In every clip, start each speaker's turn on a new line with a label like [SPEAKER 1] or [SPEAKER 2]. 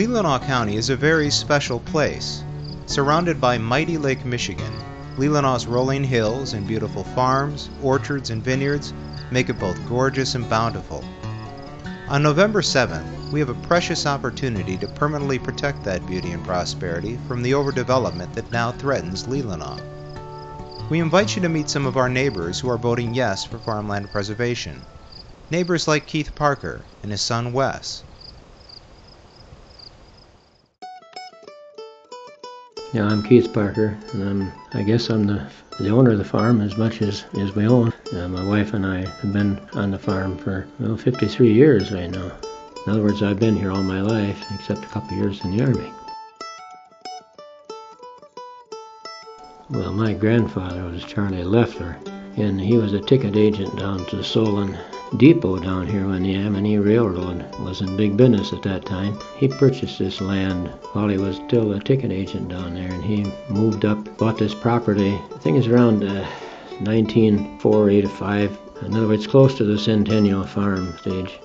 [SPEAKER 1] Leelanau County is a very special place. Surrounded by mighty Lake Michigan, Leelanau's rolling hills and beautiful farms, orchards, and vineyards make it both gorgeous and bountiful. On November 7th, we have a precious opportunity to permanently protect that beauty and prosperity from the overdevelopment that now threatens Leelanau. We invite you to meet some of our neighbors who are voting yes for farmland preservation. Neighbors like Keith Parker and his son Wes.
[SPEAKER 2] Yeah, I'm Keith Parker, and I guess I'm the owner of the farm as much as we own. My wife and I have been on the farm for 53 years right now. In other words, I've been here all my life, except a couple years in the Army. Well, my grandfather was Charlie Leffler, and he was a ticket agent down to the Solon Depot down here when the Ammonee Railroad was in big business at that time. He purchased this land while he was still a ticket agent down there, and he moved up, bought this property. I think it's around 1904, 85. In other words, close to the Centennial Farm stage.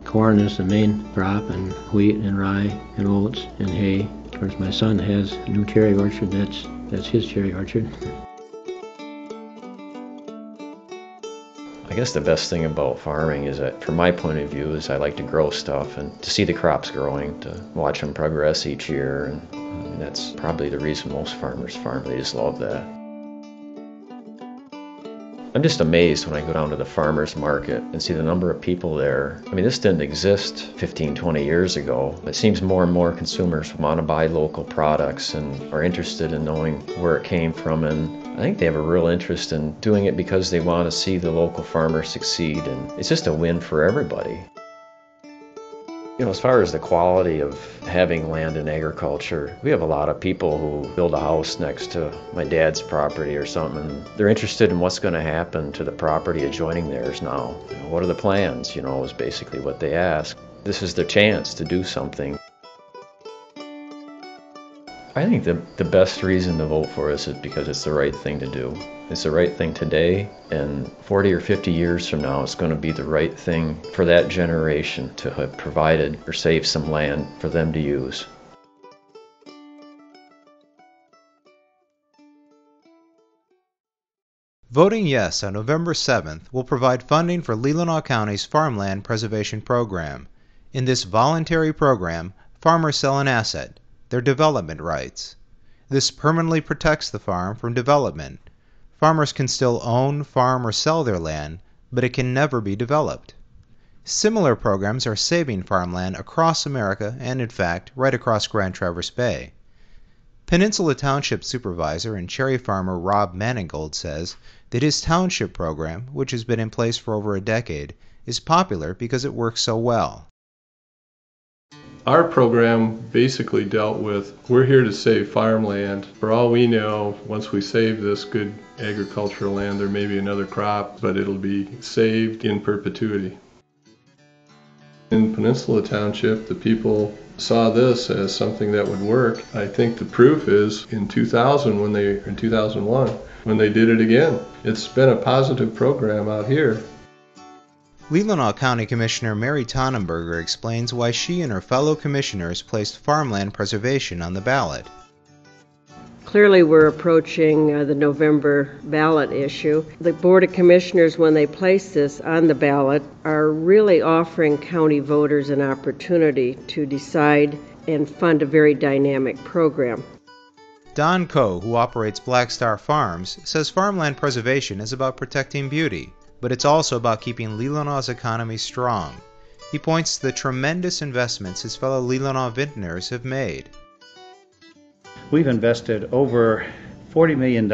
[SPEAKER 2] Corn is the main crop, and wheat and rye and oats and hay. Of course, my son has a new cherry orchard. That's his cherry orchard.
[SPEAKER 3] I guess the best thing about farming is that, from my point of view, is I like to grow stuff and to see the crops growing, to watch them progress each year, and that's probably the reason most farmers farm. They just love that. I'm just amazed when I go down to the farmers market and see the number of people there. I mean, this didn't exist 15, 20 years ago. It seems more and more consumers want to buy local products and are interested in knowing where it came from, and I think they have a real interest in doing it because they want to see the local farmers succeed, and it's just a win for everybody. You know, as far as the quality of having land in agriculture, we have a lot of people who build a house next to my dad's property or something, and they're interested in what's going to happen to the property adjoining theirs now. You know, what are the plans, is basically what they ask. This is their chance to do something. I think the best reason to vote for us is because it's the right thing to do. It's the right thing today, and 40 or 50 years from now, it's going to be the right thing for that generation to have provided or saved some land for them to use.
[SPEAKER 1] Voting yes on November 7th will provide funding for Leelanau County's Farmland Preservation Program. In this voluntary program, farmers sell an asset, their development rights. This permanently protects the farm from development. Farmers can still own, farm, or sell their land, but it can never be developed. Similar programs are saving farmland across America and, in fact, right across Grand Traverse Bay. Peninsula Township Supervisor and cherry farmer Rob Manigold says that his township program, which has been in place for over a decade, is popular because it works so well.
[SPEAKER 4] Our program basically dealt with, we're here to save farmland. For all we know, once we save this good agricultural land, there may be another crop, but it'll be saved in perpetuity. In Peninsula Township, the people saw this as something that would work. I think the proof is in 2001, when they did it again. It's been a positive program out here.
[SPEAKER 1] Leelanau County Commissioner Mary Tannenberger explains why she and her fellow commissioners placed farmland preservation on the ballot.
[SPEAKER 5] Clearly we're approaching the November ballot issue. The Board of Commissioners, when they place this on the ballot, are really offering county voters an opportunity to decide and fund a very dynamic program.
[SPEAKER 1] Don Coe, who operates Black Star Farms, says farmland preservation is about protecting beauty, but it's also about keeping Leelanau's economy strong. He points to the tremendous investments his fellow Leelanau vintners have made.
[SPEAKER 6] We've invested over $40 million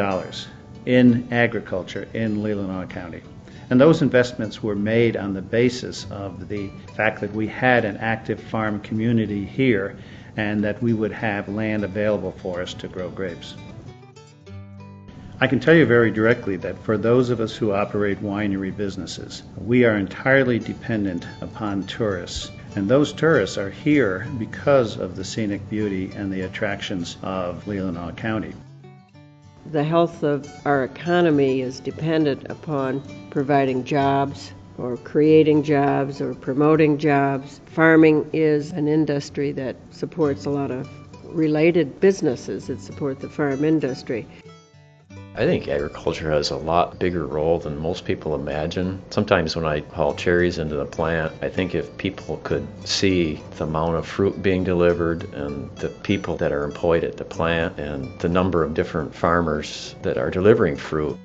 [SPEAKER 6] in agriculture in Leelanau County. And those investments were made on the basis of the fact that we had an active farm community here and that we would have land available for us to grow grapes. I can tell you very directly that for those of us who operate winery businesses, we are entirely dependent upon tourists. And those tourists are here because of the scenic beauty and the attractions of Leelanau County.
[SPEAKER 5] The health of our economy is dependent upon providing jobs, or creating jobs or promoting jobs. Farming is an industry that supports a lot of related businesses that support the farm industry.
[SPEAKER 3] I think agriculture has a lot bigger role than most people imagine. Sometimes when I haul cherries into the plant, I think if people could see the amount of fruit being delivered and the people that are employed at the plant and the number of different farmers that are delivering fruit.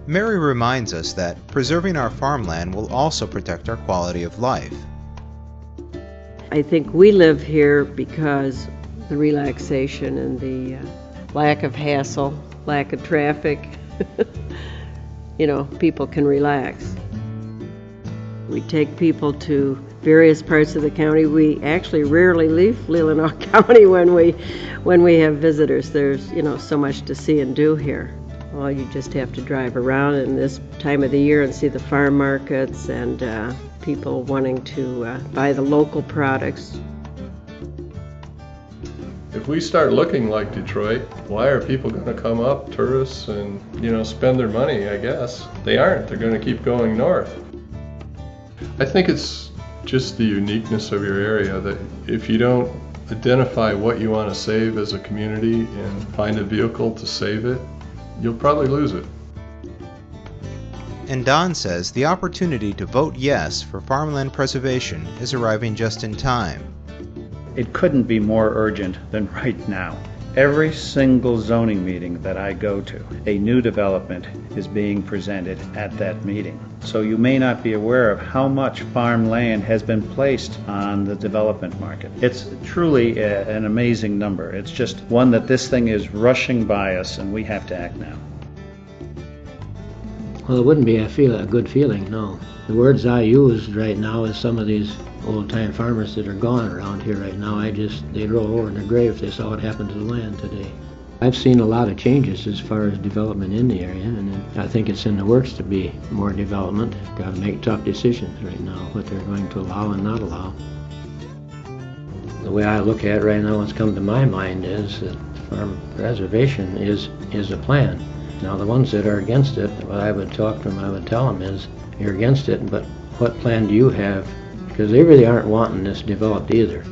[SPEAKER 1] Mary reminds us that preserving our farmland will also protect our quality of life.
[SPEAKER 5] I think we live here because the relaxation and the lack of hassle, lack of traffic, people can relax. We take people to various parts of the county. We actually rarely leave Leelanau County when we have visitors. There's, so much to see and do here. Well, you just have to drive around in this time of the year and see the farm markets and people wanting to buy the local products.
[SPEAKER 4] If we start looking like Detroit, why are people going to come up, tourists, and spend their money? I guess they aren't. They're going to keep going north. I think it's just the uniqueness of your area that if you don't identify what you want to save as a community and find a vehicle to save it, you'll probably lose it.
[SPEAKER 1] And Don says the opportunity to vote yes for farmland preservation is arriving just in time.
[SPEAKER 6] It couldn't be more urgent than right now. Every single zoning meeting that I go to, a new development is being presented at that meeting. So you may not be aware of how much farmland has been placed on the development market. It's truly an amazing number. It's just one that this thing is rushing by us and we have to act now.
[SPEAKER 2] Well, it wouldn't be a good feeling, no. The words I use right now is some of these old-time farmers that are gone around here right now. They'd roll over in their grave if they saw what happened to the land today. I've seen a lot of changes as far as development in the area, and I think it's in the works to be more development. Got to make tough decisions right now, what they're going to allow and not allow. The way I look at it right now, what's come to my mind is that farm preservation is a plan. Now, the ones that are against it, what I would talk to them, I would tell them is, you're against it, but what plan do you have? Because they really aren't wanting this developed either.